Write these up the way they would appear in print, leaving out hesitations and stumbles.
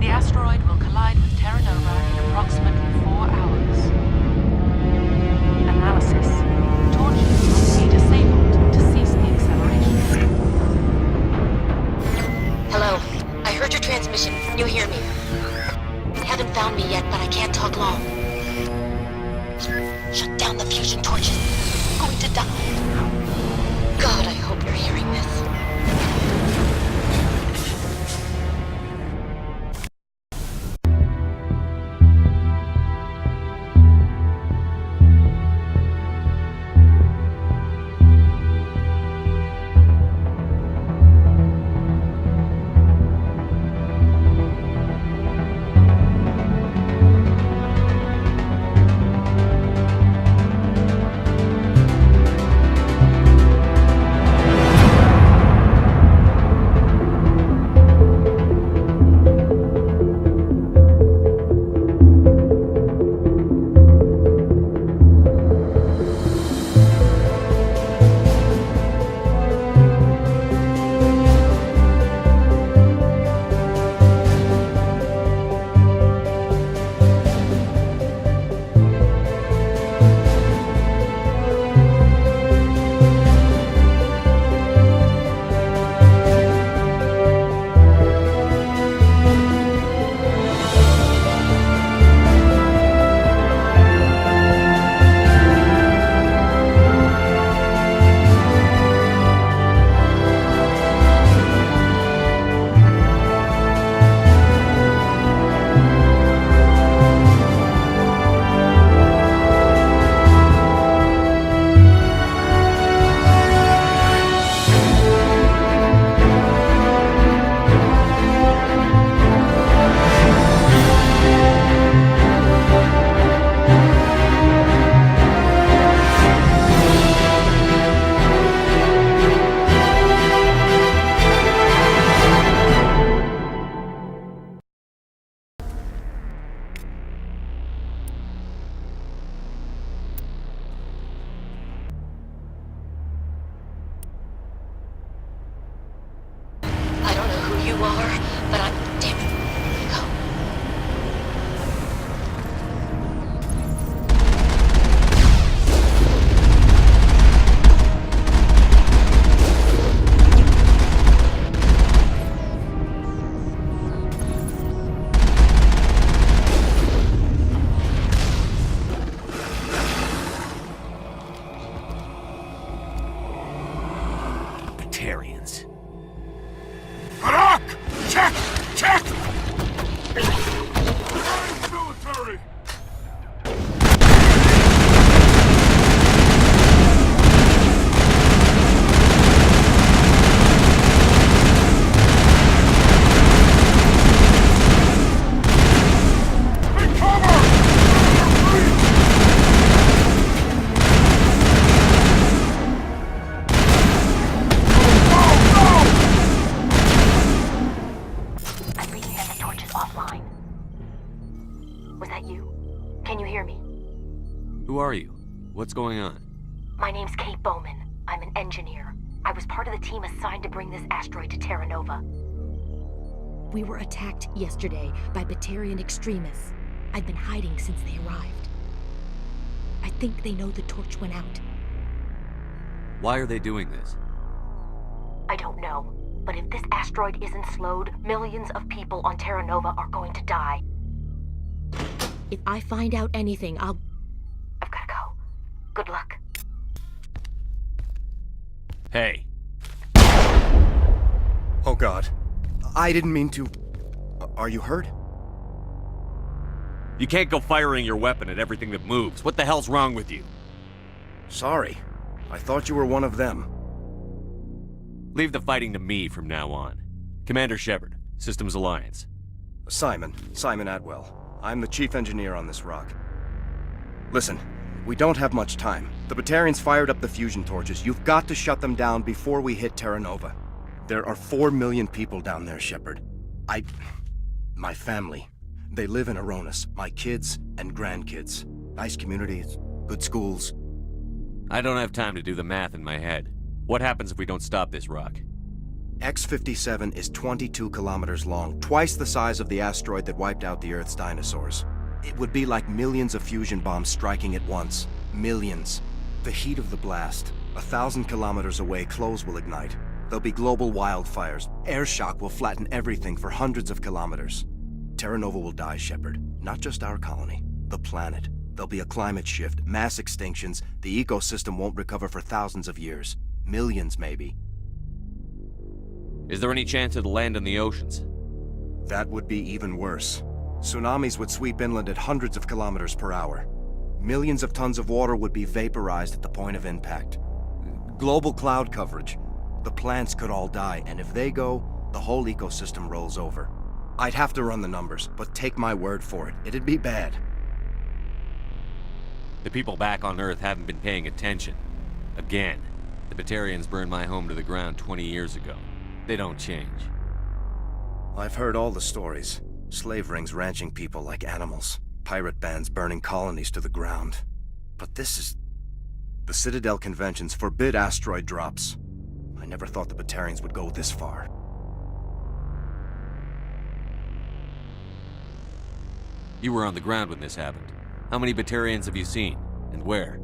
The asteroid will collide with Terra Nova in approximately 4 hours. Analysis. Torches must be disabled to cease the acceleration. Hello. I heard your transmission. Can you hear me? They haven't found me yet, but I can't talk long. Shut down the fusion torches. I'm going to die. God, I hope you're hearing this. But I'm... damn it. Go. Batarians. Check! Check! Military! Take cover! Offline. Was that you? Can you hear me? Who are you? What's going on? My name's Kate Bowman. I'm an engineer. I was part of the team assigned to bring this asteroid to Terra Nova. We were attacked yesterday by Batarian extremists. I've been hiding since they arrived. I think they know the torch went out. Why are they doing this? I don't know. But if this asteroid isn't slowed, millions of people on Terra Nova are going to die. If I find out anything, I've gotta go. Good luck. Hey. Oh God. I didn't mean to... Are you hurt? You can't go firing your weapon at everything that moves. What the hell's wrong with you? Sorry. I thought you were one of them. Leave the fighting to me from now on. Commander Shepard, Systems Alliance. Simon Atwell. I'm the chief engineer on this rock. Listen, we don't have much time. The Batarians fired up the fusion torches. You've got to shut them down before we hit Terra Nova. There are 4 million people down there, Shepard. My family. They live in Aronis. My kids and grandkids. Nice communities, good schools. I don't have time to do the math in my head. What happens if we don't stop this rock? X-57 is 22 kilometers long, twice the size of the asteroid that wiped out the Earth's dinosaurs. It would be like millions of fusion bombs striking at once. Millions. The heat of the blast. 1,000 kilometers away, clothes will ignite. There'll be global wildfires. Air shock will flatten everything for hundreds of kilometers. Terra Nova will die, Shepard. Not just our colony. The planet. There'll be a climate shift, mass extinctions. The ecosystem won't recover for thousands of years. Millions, maybe. Is there any chance it'll land in the oceans? That would be even worse. Tsunamis would sweep inland at hundreds of kilometers per hour. Millions of tons of water would be vaporized at the point of impact. Global cloud coverage. The plants could all die, and if they go, the whole ecosystem rolls over. I'd have to run the numbers, but take my word for it, it'd be bad. The people back on Earth haven't been paying attention. Again, the Batarians burned my home to the ground 20 years ago. They don't change. I've heard all the stories. Slave rings ranching people like animals. Pirate bands burning colonies to the ground. But this is... The Citadel conventions forbid asteroid drops. I never thought the Batarians would go this far. You were on the ground when this happened. How many Batarians have you seen? And where?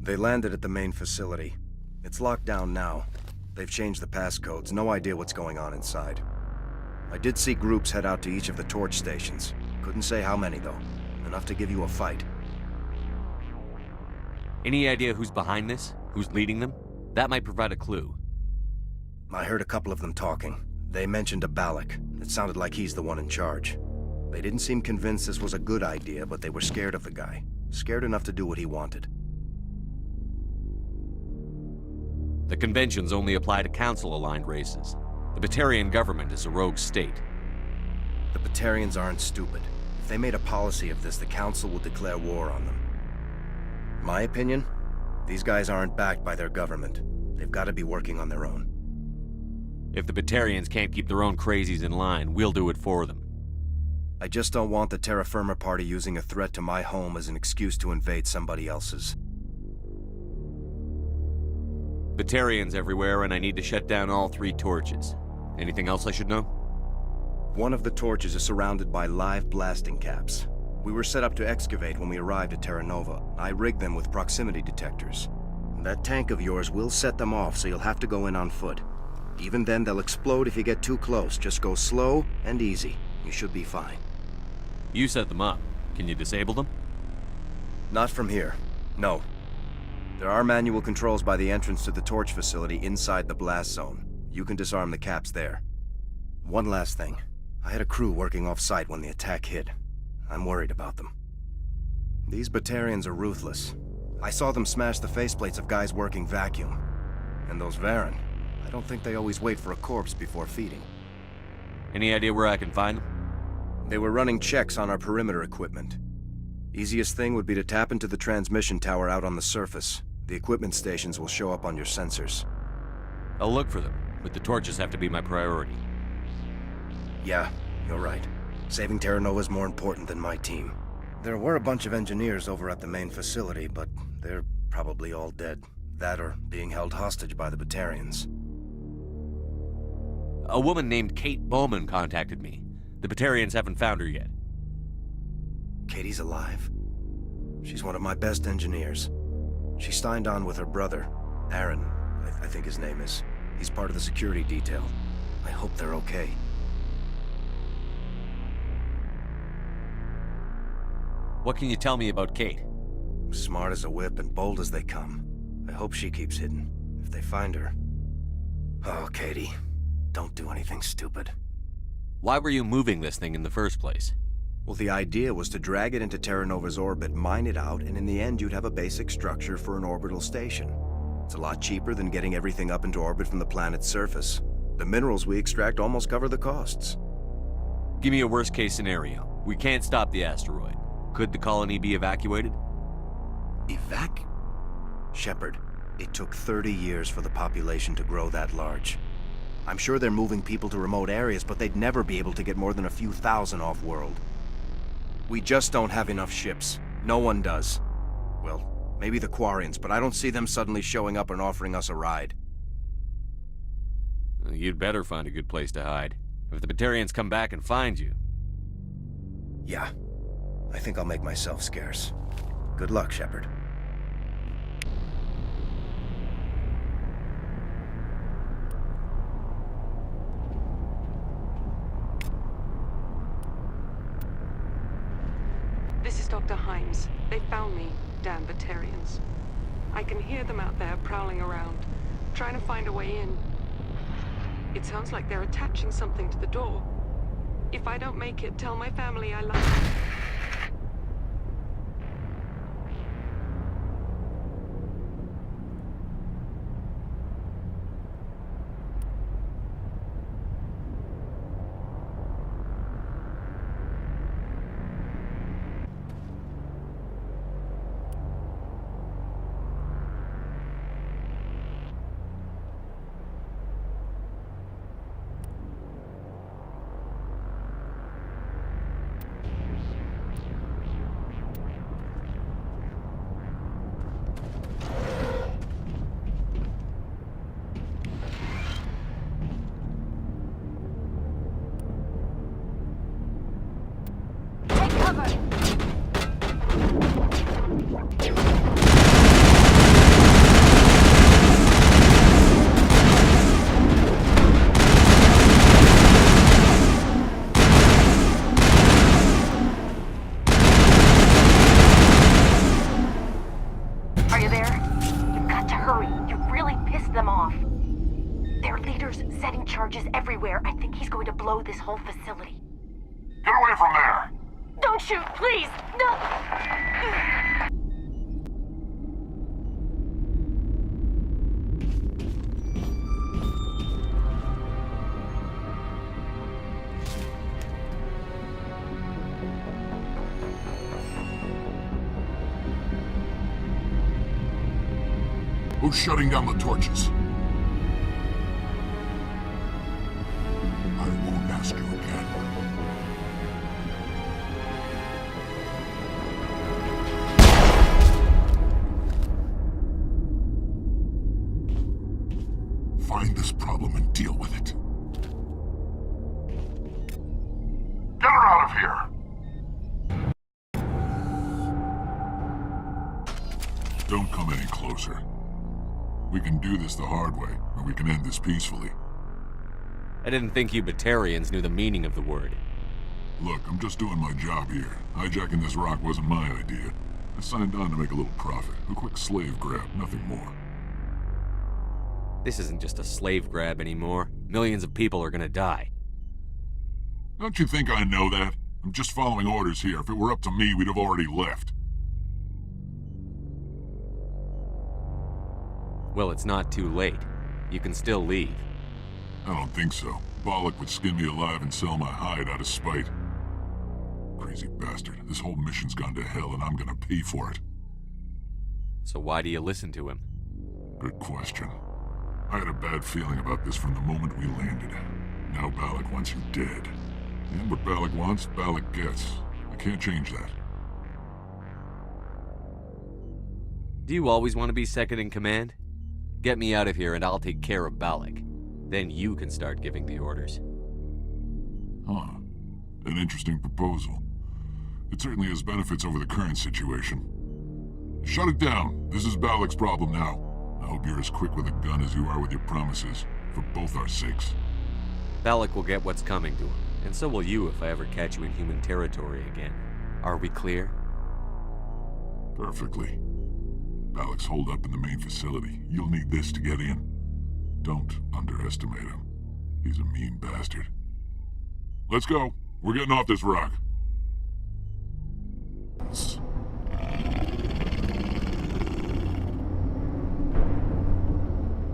They landed at the main facility. It's locked down now. They've changed the passcodes. No idea what's going on inside. I did see groups head out to each of the torch stations. Couldn't say how many, though. Enough to give you a fight. Any idea who's behind this? Who's leading them? That might provide a clue. I heard a couple of them talking. They mentioned a Balak. It sounded like he's the one in charge. They didn't seem convinced this was a good idea, but they were scared of the guy. Scared enough to do what he wanted. The conventions only apply to Council-aligned races. The Batarian government is a rogue state. The Batarians aren't stupid. If they made a policy of this, the Council would declare war on them. My opinion? These guys aren't backed by their government. They've got to be working on their own. If the Batarians can't keep their own crazies in line, we'll do it for them. I just don't want the Terra Firma Party using a threat to my home as an excuse to invade somebody else's. Batarians everywhere, and I need to shut down all 3 torches. Anything else I should know? One of the torches is surrounded by live blasting caps. We were set up to excavate when we arrived at Terra Nova. I rigged them with proximity detectors. That tank of yours will set them off, so you'll have to go in on foot. Even then, they'll explode if you get too close. Just go slow and easy. You should be fine. You set them up. Can you disable them? Not from here. No. There are manual controls by the entrance to the torch facility inside the blast zone. You can disarm the caps there. One last thing. I had a crew working off-site when the attack hit. I'm worried about them. These Batarians are ruthless. I saw them smash the faceplates of guys working vacuum. And those Varen, I don't think they always wait for a corpse before feeding. Any idea where I can find them? They were running checks on our perimeter equipment. Easiest thing would be to tap into the transmission tower out on the surface. The equipment stations will show up on your sensors. I'll look for them, but the torches have to be my priority. Yeah, you're right. Saving Terra Nova is more important than my team. There were a bunch of engineers over at the main facility, but they're probably all dead. That or being held hostage by the Batarians. A woman named Kate Bowman contacted me. The Batarians haven't found her yet. Katie's alive. She's one of my best engineers. She signed on with her brother, Aaron, I think his name is. He's part of the security detail. I hope they're okay. What can you tell me about Kate? Smart as a whip and bold as they come. I hope she keeps hidden. If they find her... Oh, Katie. Don't do anything stupid. Why were you moving this thing in the first place? Well, the idea was to drag it into Terra Nova's orbit, mine it out, and in the end you'd have a basic structure for an orbital station. It's a lot cheaper than getting everything up into orbit from the planet's surface. The minerals we extract almost cover the costs. Give me a worst-case scenario. We can't stop the asteroid. Could the colony be evacuated? Shepard, it took 30 years for the population to grow that large. I'm sure they're moving people to remote areas, but they'd never be able to get more than a few thousand off-world. We just don't have enough ships. No one does. Well, maybe the Quarians, but I don't see them suddenly showing up and offering us a ride. Well, you'd better find a good place to hide. If the Batarians come back and find you. Yeah. I think I'll make myself scarce. Good luck, Shepard. This is Dr. Himes. They found me, damn Batarians. I can hear them out there prowling around, trying to find a way in. It sounds like they're attaching something to the door. If I don't make it, tell my family I love them. Take cover! Are you there? You've got to hurry. You've really pissed them off. Their leader's setting charges everywhere. I think he's going to blow this whole facility. Get away from there! Don't shoot, please! No! Who's shutting down the torches? I won't ask you again. Find this problem and deal with it. Get her out of here! Don't come any closer. We can do this the hard way, or we can end this peacefully. I didn't think you Batarians knew the meaning of the word. Look, I'm just doing my job here. Hijacking this rock wasn't my idea. I signed on to make a little profit. A quick slave grab, nothing more. This isn't just a slave grab anymore. Millions of people are gonna die. Don't you think I know that? I'm just following orders here. If it were up to me, we'd have already left. Well, it's not too late. You can still leave. I don't think so. Bollock would skin me alive and sell my hide out of spite. Crazy bastard. This whole mission's gone to hell and I'm gonna pay for it. So why do you listen to him? Good question. I had a bad feeling about this from the moment we landed. Now Bollock wants you dead. And what Bollock wants, Bollock gets. I can't change that. Do you always want to be second in command? Get me out of here and I'll take care of Bollock. Then you can start giving the orders. Huh. An interesting proposal. It certainly has benefits over the current situation. Shut it down. This is Bollock's problem now. I hope you're as quick with a gun as you are with your promises, for both our sakes. Bollock will get what's coming to him, and so will you if I ever catch you in human territory again. Are we clear? Perfectly. Bollock's holed up in the main facility. You'll need this to get in. Don't underestimate him. He's a mean bastard. Let's go. We're getting off this rock.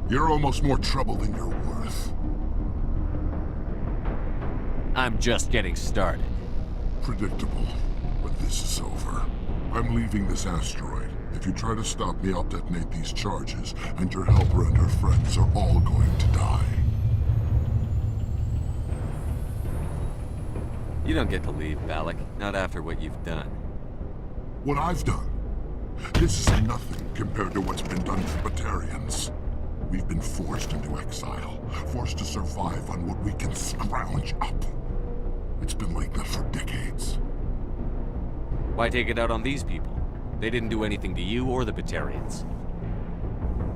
You're almost more trouble than you're worth. I'm just getting started. Predictable. But this is over. I'm leaving this asteroid. If you try to stop me, I'll detonate these charges, and your helper and her friends are all going to die. You don't get to leave, Bollock. Not after what you've done. What I've done? This is nothing compared to what's been done to Batarians. We've been forced into exile, forced to survive on what we can scrounge up. It's been like that for decades. Why take it out on these people? They didn't do anything to you or the Batarians.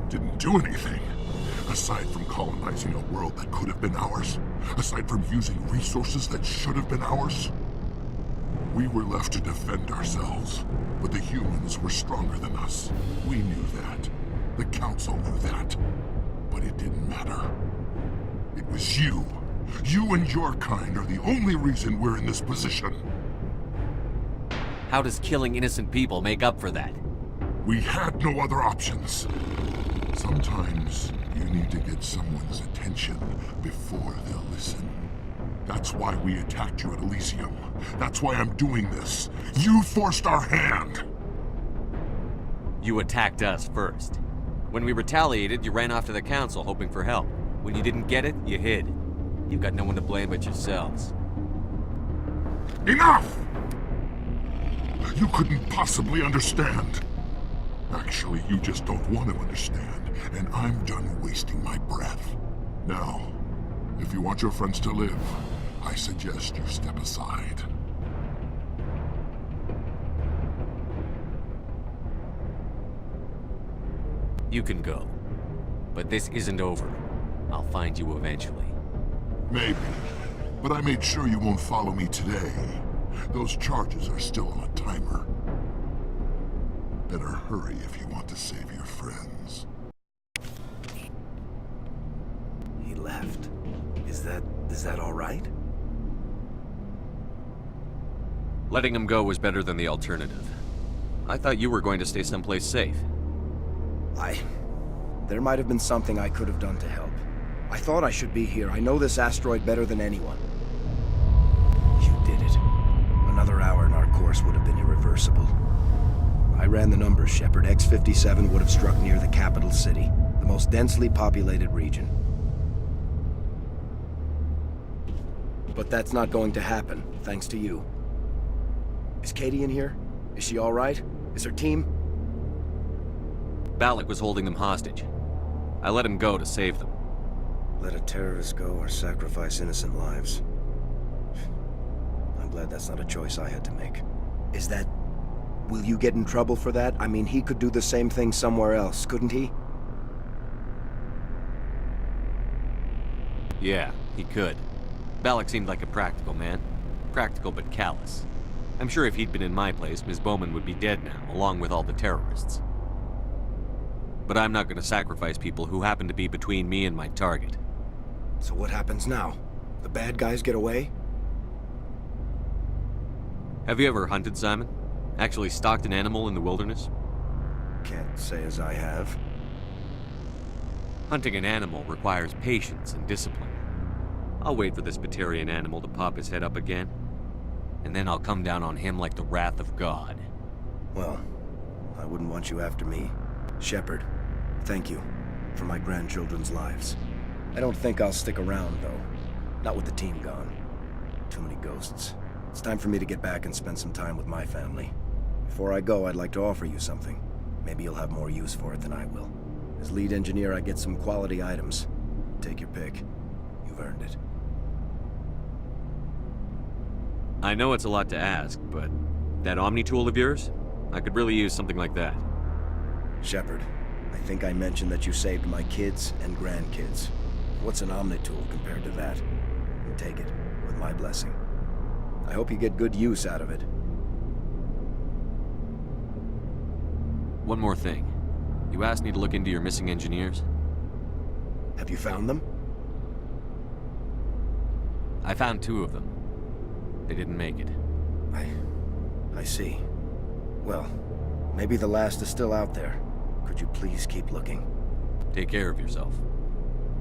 Didn't do anything. Aside from colonizing a world that could have been ours, aside from using resources that should have been ours, we were left to defend ourselves. But the humans were stronger than us. We knew that. The Council knew that. But it didn't matter. It was you. You and your kind are the only reason we're in this position. How does killing innocent people make up for that? We had no other options. Sometimes you need to get someone's attention before they'll listen. That's why we attacked you at Elysium. That's why I'm doing this. You forced our hand! You attacked us first. When we retaliated, you ran off to the Council hoping for help. When you didn't get it, you hid. You've got no one to blame but yourselves. Enough! You couldn't possibly understand. Actually, you just don't want to understand, and I'm done wasting my breath. Now, if you want your friends to live, I suggest you step aside. You can go. But this isn't over. I'll find you eventually. Maybe, but I made sure you won't follow me today. Those charges are still on a timer. Better hurry if you want to save your friends. He left. Is that all right? Letting him go was better than the alternative. I thought you were going to stay someplace safe. There might have been something I could have done to help. I thought I should be here. I know this asteroid better than anyone. You did it. Another hour and our course would have been irreversible. I ran the numbers, Shepard. X-57 would have struck near the capital city, the most densely populated region. But that's not going to happen, thanks to you. Is Katie in here? Is she all right? Is her team? Balak was holding them hostage. I let him go to save them. Let a terrorist go or sacrifice innocent lives. I'm glad that's not a choice I had to make. Is that... Will you get in trouble for that? I mean, he could do the same thing somewhere else, couldn't he? Yeah, he could. Balak seemed like a practical man. Practical but callous. I'm sure if he'd been in my place, Ms. Bowman would be dead now, along with all the terrorists. But I'm not going to sacrifice people who happen to be between me and my target. So what happens now? The bad guys get away? Have you ever hunted, Simon? Actually stalked an animal in the wilderness? Can't say as I have. Hunting an animal requires patience and discipline. I'll wait for this Batarian animal to pop his head up again, and then I'll come down on him like the wrath of God. Well, I wouldn't want you after me. Shepard, thank you for my grandchildren's lives. I don't think I'll stick around, though. Not with the team gone. Too many ghosts. It's time for me to get back and spend some time with my family. Before I go, I'd like to offer you something. Maybe you'll have more use for it than I will. As lead engineer, I get some quality items. Take your pick. You've earned it. I know it's a lot to ask, but that Omni tool of yours? I could really use something like that. Shepard, I think I mentioned that you saved my kids and grandkids. What's an Omni tool compared to that? Take it, with my blessing. I hope you get good use out of it. One more thing. You asked me to look into your missing engineers. Have you found them? I found 2 of them. They didn't make it. I see. Well, maybe the last is still out there. Could you please keep looking? Take care of yourself.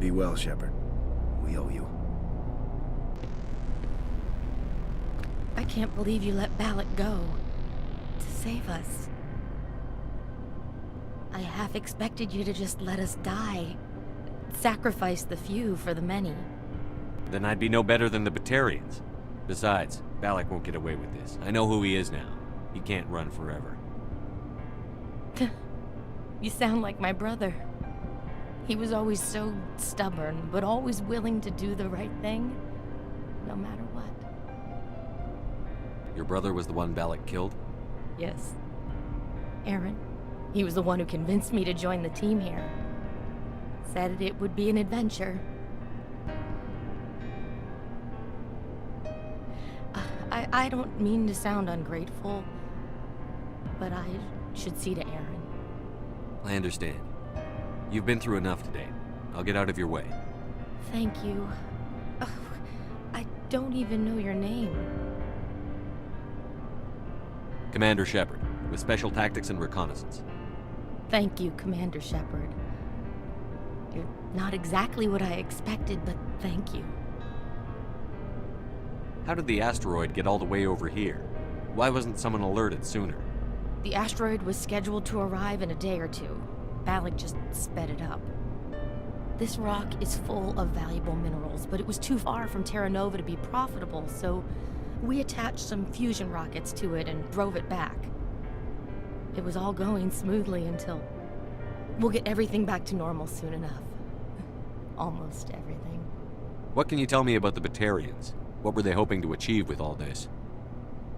Be well, Shepard. We owe you. I can't believe you let Balak go. To save us. I half expected you to just let us die. Sacrifice the few for the many. Then I'd be no better than the Batarians. Besides, Balak won't get away with this. I know who he is now. He can't run forever. You sound like my brother. He was always so stubborn, but always willing to do the right thing, no matter what. Your brother was the one Balak killed? Yes. Aaron. He was the one who convinced me to join the team here. Said it would be an adventure. I don't mean to sound ungrateful, but I should see to Aaron. I understand. You've been through enough today. I'll get out of your way. Thank you. Oh, I don't even know your name. Commander Shepard, with Special Tactics and Reconnaissance. Thank you, Commander Shepard. You're not exactly what I expected, but thank you. How did the asteroid get all the way over here? Why wasn't someone alerted sooner? The asteroid was scheduled to arrive in a day or two. Balak just sped it up. This rock is full of valuable minerals, but it was too far from Terra Nova to be profitable, so we attached some fusion rockets to it and drove it back. It was all going smoothly until... We'll get everything back to normal soon enough. Almost everything. What can you tell me about the Batarians? What were they hoping to achieve with all this?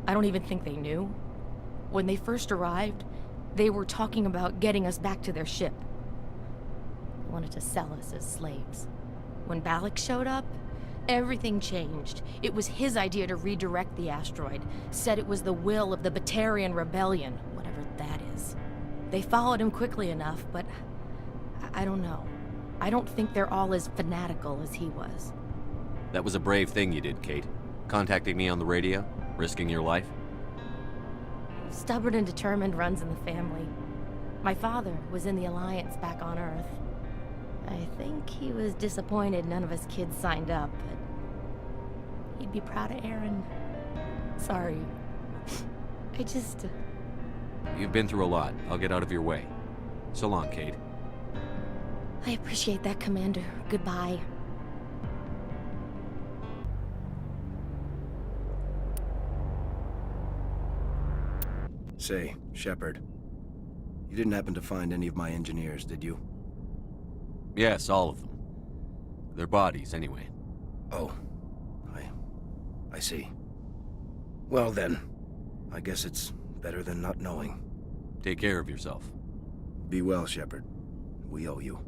I don't even think they knew. When they first arrived, they were talking about getting us back to their ship. They wanted to sell us as slaves. When Balak showed up, everything changed. It was his idea to redirect the asteroid. Said it was the will of the Batarian Rebellion, whatever that is. They followed him quickly enough, but I don't know. I don't think they're all as fanatical as he was. That was a brave thing you did, Kate. Contacting me on the radio, risking your life. Stubborn and determined runs in the family. My father was in the Alliance back on Earth. I think he was disappointed none of his kids signed up, but he'd be proud of Aaron. Sorry. I just... You've been through a lot. I'll get out of your way. So long, Kate. I appreciate that, Commander. Goodbye. Say, Shepard, you didn't happen to find any of my engineers, did you? Yes, all of them. Their bodies, anyway. Oh, I see. Well then, I guess it's better than not knowing. Take care of yourself. Be well, Shepard. We owe you.